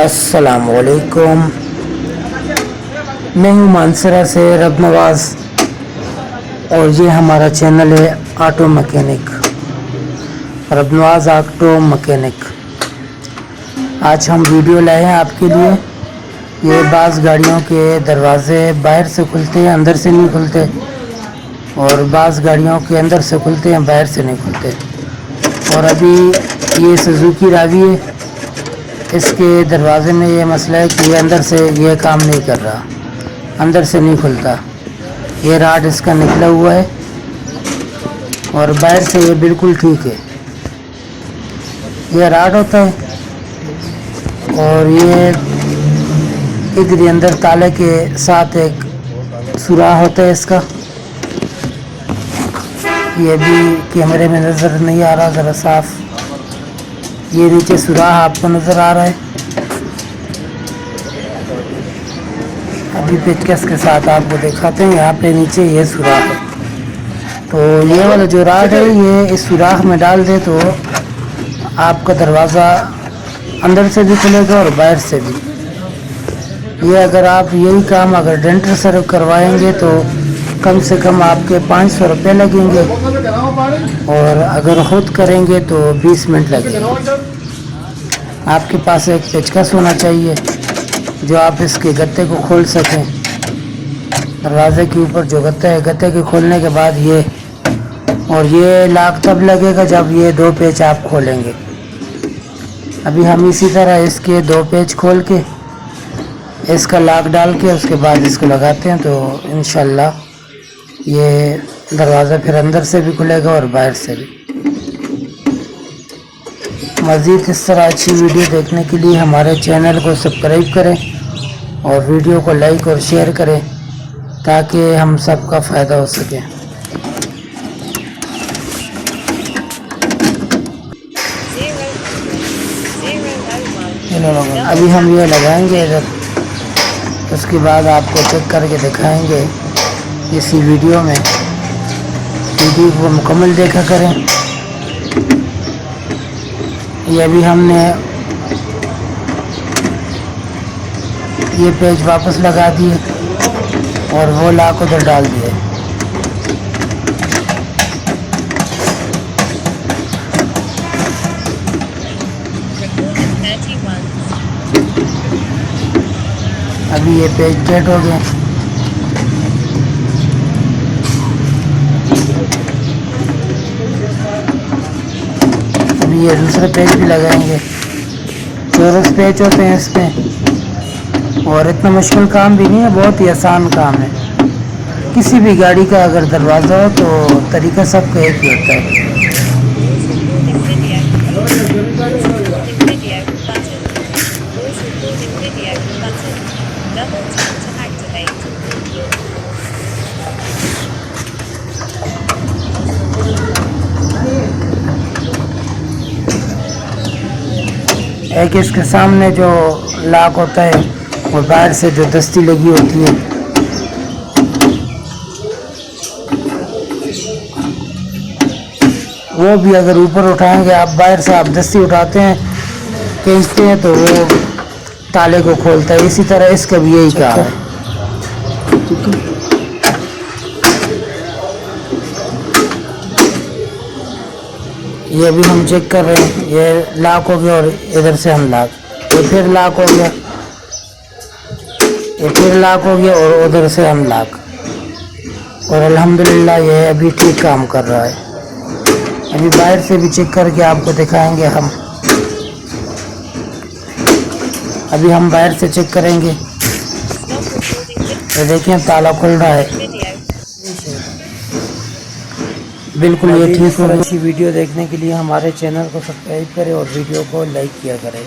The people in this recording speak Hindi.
अस्सलामुअलैकुम। मैं हूँ मानसरा से रब नवाज और ये हमारा चैनल है ऑटो मैकेनिक, रब नवाज ऑटो मैकेनिक। आज हम वीडियो लाए हैं आपके लिए। ये बाज़ गाड़ियों के दरवाज़े बाहर से खुलते हैं, अंदर से नहीं खुलते, और बाज़ गाड़ियों के अंदर से खुलते हैं, बाहर से नहीं खुलते। और अभी ये सुजुकी रावी है, इसके दरवाज़े में ये मसला है कि ये अंदर से ये काम नहीं कर रहा, अंदर से नहीं खुलता। ये राड इसका निकला हुआ है और बाहर से ये बिल्कुल ठीक है। ये राड होता है और ये इधर अंदर ताले के साथ एक सुराख होता है इसका। ये भी कैमरे में नज़र नहीं आ रहा, ज़रा साफ। ये नीचे सुराख आपको नज़र आ रहा है। अभी पेचकस के साथ आपको दिखाते हैं, यहाँ पे नीचे ये सुराख है। तो ये वाला जो राड है ये इस सुराख में डाल दे तो आपका दरवाज़ा अंदर से भी खुलेगा और बाहर से भी। ये अगर आप यही काम अगर डेंटर से करवाएंगे तो कम से कम आपके 500 रुपये लगेंगे, और अगर ख़ुद करेंगे तो 20 मिनट लगेंगे। आपके पास एक पेचकस होना चाहिए जो आप इसके गत्ते को खोल सकें। दरवाज़े के ऊपर जो गत्ता है, गत्ते के खोलने के बाद ये, और ये लॉक तब लगेगा जब ये 2 पेच आप खोलेंगे। अभी हम इसी तरह इसके 2 पेच खोल के इसका लॉक डाल के उसके बाद इसको लगाते हैं, तो इंशाल्लाह ये दरवाज़ा फिर अंदर से भी खुलेगा और बाहर से भी। मज़ीद इस तरह अच्छी वीडियो देखने के लिए हमारे चैनल को सब्सक्राइब करें और वीडियो को लाइक और शेयर करें ताकि हम सबका फ़ायदा हो सके। अभी हम ये लगाएंगे इधर, उसके बाद आपको चेक करके दिखाएंगे इसी वीडियो में। वीडियो को मुकम्मल देखा करें। ये अभी हमने ये पेज वापस लगा दिए और वो लॉक उधर डाल दिए। अभी ये पेज डेट हो गए। अभी ये दूसरे पेज भी लगाएंगे। चौरस पेज होते हैं इसमें, और इतना मुश्किल काम भी नहीं है, बहुत ही आसान काम है। किसी भी गाड़ी का अगर दरवाज़ा हो तो तरीका सबका एक ही होता है। एक इसके सामने जो लॉक होता है और बाहर से जो दस्ती लगी होती है, वो भी अगर ऊपर उठाएंगे आप, बाहर से आप दस्ती उठाते हैं, खींचते हैं तो वो ताले को खोलता है। इसी तरह इसका भी यही काम है। ये भी हम चेक कर रहे हैं, ये लॉक हो गया और इधर से हम लॉक, ये फिर लॉक हो गया, ये फिर लॉक हो गया और उधर से हम लॉक, और अल्हम्दुलिल्लाह ये अभी ठीक काम कर रहा है। अभी बाहर से भी चेक करके आपको दिखाएंगे हम। अभी हम बाहर से चेक करेंगे, ये देखिए ताला खुल रहा है बिल्कुल, ये ठीक हो। अच्छी वीडियो देखने के लिए हमारे चैनल को सब्सक्राइब करें और वीडियो को लाइक किया करें।